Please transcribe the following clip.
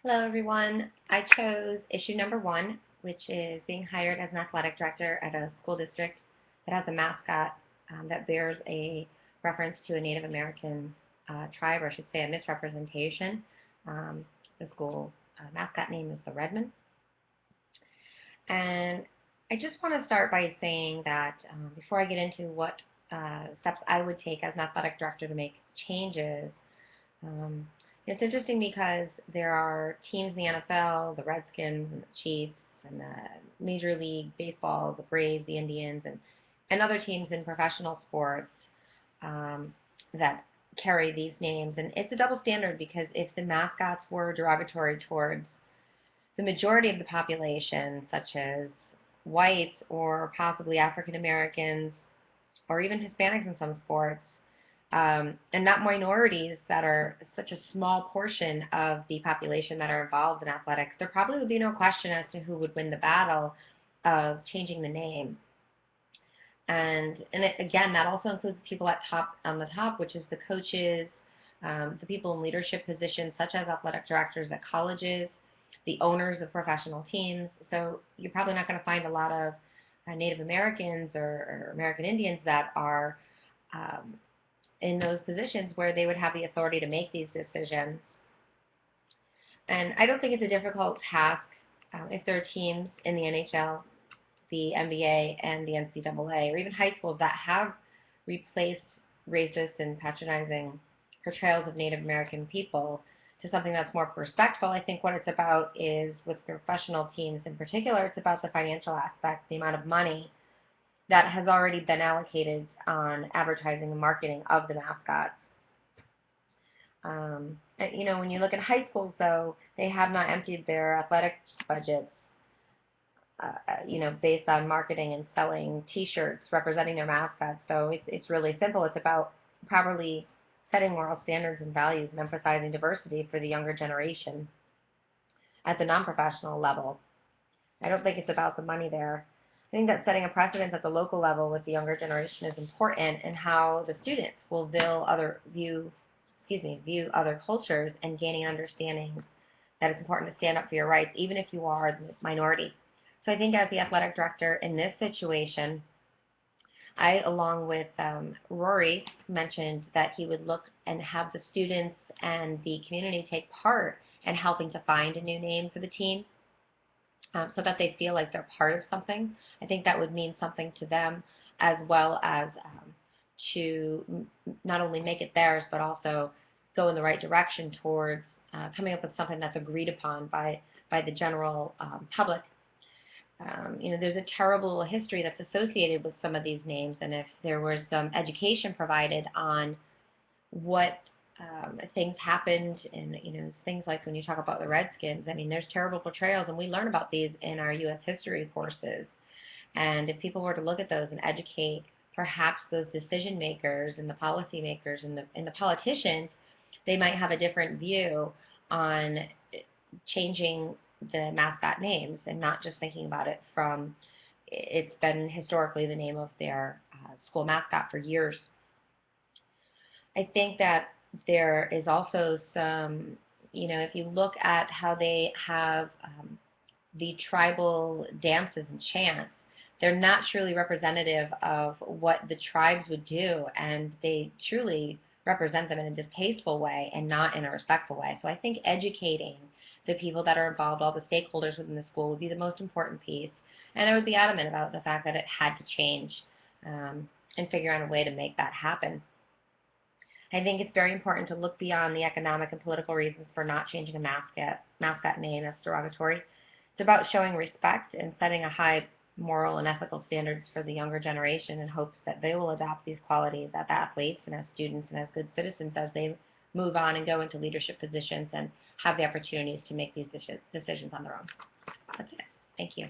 Hello, everyone. I chose issue number 1, which is being hired as an athletic director at a school district that has a mascot that bears a reference to a Native American tribe, or I should say a misrepresentation. Um, the school mascot name is the Redman. And I just want to start by saying that before I get into what steps I would take as an athletic director to make changes, um, it's interesting because there are teams in the NFL, the Redskins and the Chiefs, and the Major League Baseball, the Braves, the Indians, and other teams in professional sports um, that carry these names. And it's a double standard because if the mascots were derogatory towards the majority of the population, such as whites or possibly African Americans or even Hispanics in some sports, and not minorities that are such a small portion of the population that are involved in athletics, there probably would be no question as to who would win the battle of changing the name. And again, that also includes people at top on the top, which is the coaches, the people in leadership positions, such as athletic directors at colleges, the owners of professional teams. So you're probably not going to find a lot of Native Americans or American Indians that are um, in those positions where they would have the authority to make these decisions. And I don't think it's a difficult task if there are teams in the NHL, the NBA, and the NCAA, or even high schools that have replaced racist and patronizing portrayals of Native American people to something that's more respectful. I think what it's about is, with professional teams in particular, it's about the financial aspect, the amount of money that has already been allocated on advertising and marketing of the mascots. When you look at high schools, though, they have not emptied their athletic budgets, based on marketing and selling T-shirts representing their mascots. So it's really simple. It's about properly setting moral standards and values and emphasizing diversity for the younger generation at the non-professional level. I don't think it's about the money there. I think that setting a precedent at the local level with the younger generation is important, and how the students will view other cultures and gaining understanding that it's important to stand up for your rights, even if you are the minority. So I think as the athletic director in this situation, I, along with Rory, mentioned that he would look and have the students and the community take part in helping to find a new name for the team, so that they feel like they're part of something. I think that would mean something to them, as well as to not only make it theirs, but also go in the right direction towards coming up with something that's agreed upon by the general public. There's a terrible history that's associated with some of these names, and if there was some education provided on what things happened, and things like when you talk about the Redskins, I mean, there's terrible portrayals, and we learn about these in our U.S. history courses. And if people were to look at those and educate perhaps those decision makers and the policy makers and the politicians, they might have a different view on changing the mascot names, and not just thinking about it from it's been historically the name of their school mascot for years. I think that there is also some, if you look at how they have the tribal dances and chants, they're not truly representative of what the tribes would do, and they truly represent them in a distasteful way and not in a respectful way. So I think educating the people that are involved, all the stakeholders within the school, would be the most important piece. And I would be adamant about the fact that it had to change, and figure out a way to make that happen. I think it's very important to look beyond the economic and political reasons for not changing a mascot name that's derogatory. It's about showing respect and setting a high moral and ethical standards for the younger generation, in hopes that they will adopt these qualities as athletes and as students and as good citizens as they move on and go into leadership positions and have the opportunities to make these decisions on their own. That's it. Thank you.